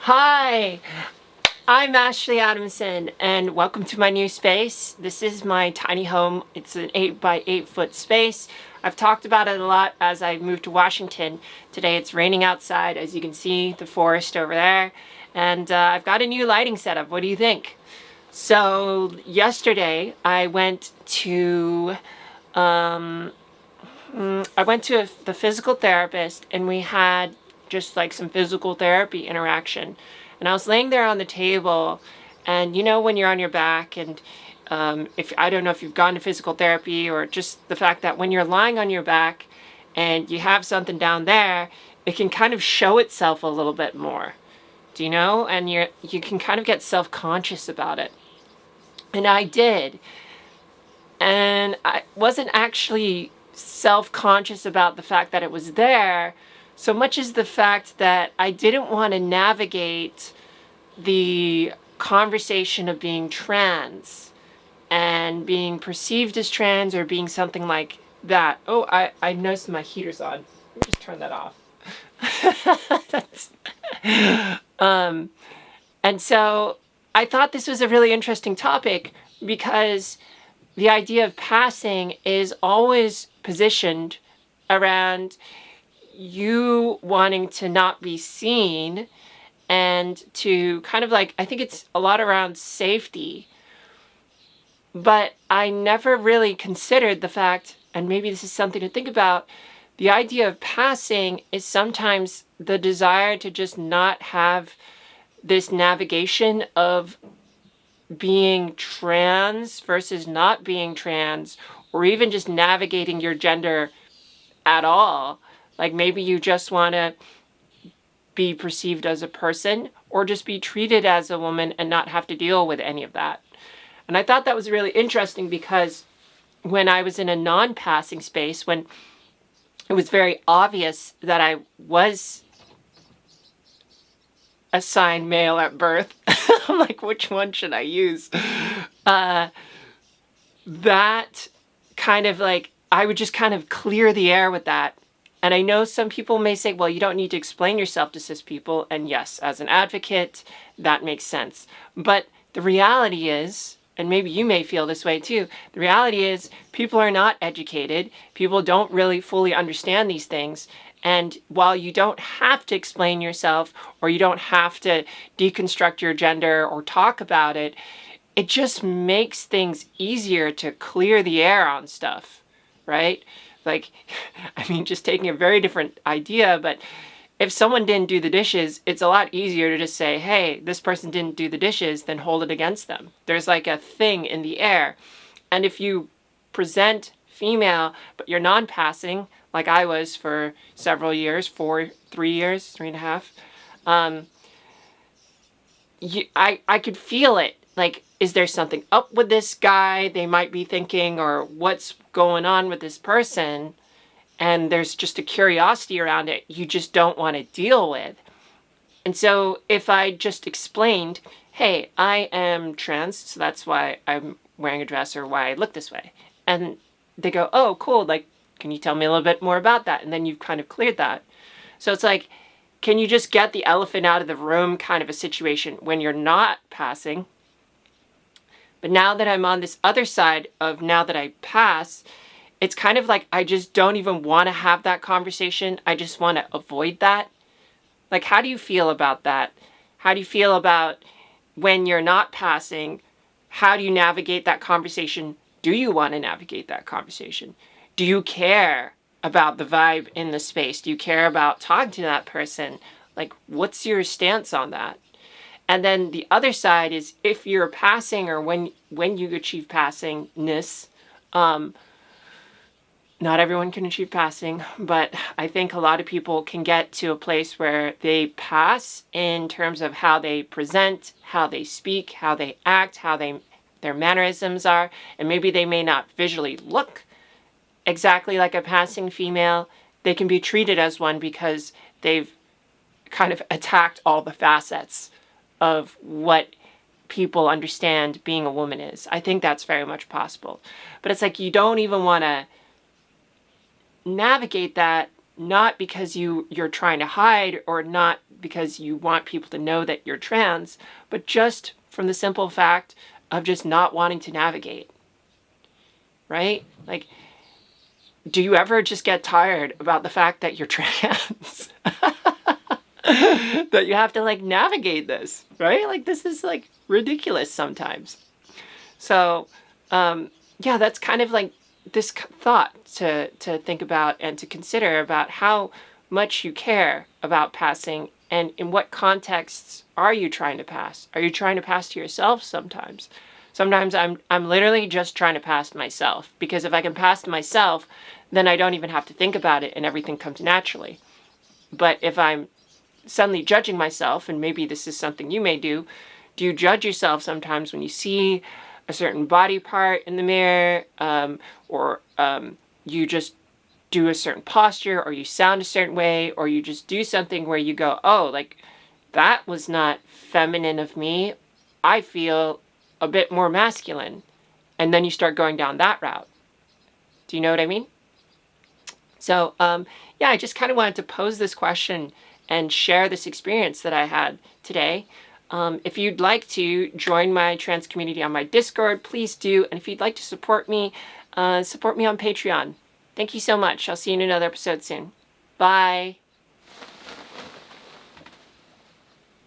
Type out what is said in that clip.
Hi, I'm Ashley Adamson, and welcome to my new space. This is my tiny home. It's an 8 by 8 foot space. I've talked about it a lot as I moved to Washington. Today it's raining outside, as you can see, the forest over there. And I've got a new lighting setup. What do you think? So yesterday I went to the physical therapist, and we had just like some physical therapy interaction. And I was laying there on the table, and you know when you're on your back, and if I don't know if you've gone to physical therapy, or just the fact that when you're lying on your back and you have something down there, it can kind of show itself a little bit more. Do you know? And you can kind of get self-conscious about it. And I did. And I wasn't actually self-conscious about the fact that it was there, so much as the fact that I didn't want to navigate the conversation of being trans and being perceived as trans, or being something like that. Oh, I noticed my heater's on. Let me just turn that off. And so I thought this was a really interesting topic, because the idea of passing is always positioned around you wanting to not be seen, and to kind of like, I think it's a lot around safety. But I never really considered the fact, and maybe this is something to think about, the idea of passing is sometimes the desire to just not have this navigation of being trans versus not being trans, or even just navigating your gender at all. Like maybe you just want to be perceived as a person, or just be treated as a woman and not have to deal with any of that. And I thought that was really interesting, because when I was in a non-passing space, when it was very obvious that I was assigned male at birth, I'm like, which one should I use? That kind of like, I would just kind of clear the air with that. And I know some people may say, well, you don't need to explain yourself to cis people. And yes, as an advocate, that makes sense. But the reality is, and maybe you may feel this way too, the reality is people are not educated. People don't really fully understand these things. And while you don't have to explain yourself, or you don't have to deconstruct your gender or talk about it, it just makes things easier to clear the air on stuff, right? Like, I mean, just taking a very different idea, but if someone didn't do the dishes, it's a lot easier to just say, hey, this person didn't do the dishes, than hold it against them. There's like a thing in the air. And if you present female, but you're non-passing, like I was for several years, 3 years, 3.5, I could feel it. Like, is there something up with this guy? They might be thinking, or what's going on with this person? And there's just a curiosity around it you just don't want to deal with. And so if I just explained, hey, I am trans, so that's why I'm wearing a dress, or why I look this way. And they go, oh, cool, like, can you tell me a little bit more about that? And then you've kind of cleared that. So it's like, can you just get the elephant out of the room kind of a situation when you're not passing? But now that I'm on this other side of, now that I pass, it's kind of like I just don't even want to have that conversation. I just want to avoid that. Like, how do you feel about that? How do you feel about when you're not passing? How do you navigate that conversation? Do you want to navigate that conversation? Do you care about the vibe in the space? Do you care about talking to that person? Like, what's your stance on that? And then the other side is, if you're passing, or when you achieve passingness, not everyone can achieve passing, but I think a lot of people can get to a place where they pass in terms of how they present, how they speak, how they act, how their mannerisms are, and maybe they may not visually look exactly like a passing female. They can be treated as one because they've kind of attacked all the facets of what people understand being a woman is. I think that's very much possible. But it's like, you don't even want to navigate that, not because you're trying to hide, or not because you want people to know that you're trans, but just from the simple fact of just not wanting to navigate, right? Like, do you ever just get tired about the fact that you're trans? That you have to like navigate this, right? Like, this is like ridiculous sometimes. So, yeah, that's kind of like this thought to think about and to consider about how much you care about passing, and in what contexts are you trying to pass? Are you trying to pass to yourself sometimes? Sometimes I'm literally just trying to pass to myself, because if I can pass to myself, then I don't even have to think about it and everything comes naturally. But if I'm suddenly judging myself, and maybe this is something you may do you judge yourself sometimes when you see a certain body part in the mirror, or you just do a certain posture, or you sound a certain way, or you just do something where you go, oh, like, that was not feminine of me. I feel a bit more masculine. And then you start going down that route. Do you know what I mean? So, yeah, I just kind of wanted to pose this question and share this experience that I had today. If you'd like to join my trans community on my Discord, please do. And if you'd like to support me on Patreon. Thank you so much. I'll see you in another episode soon. Bye.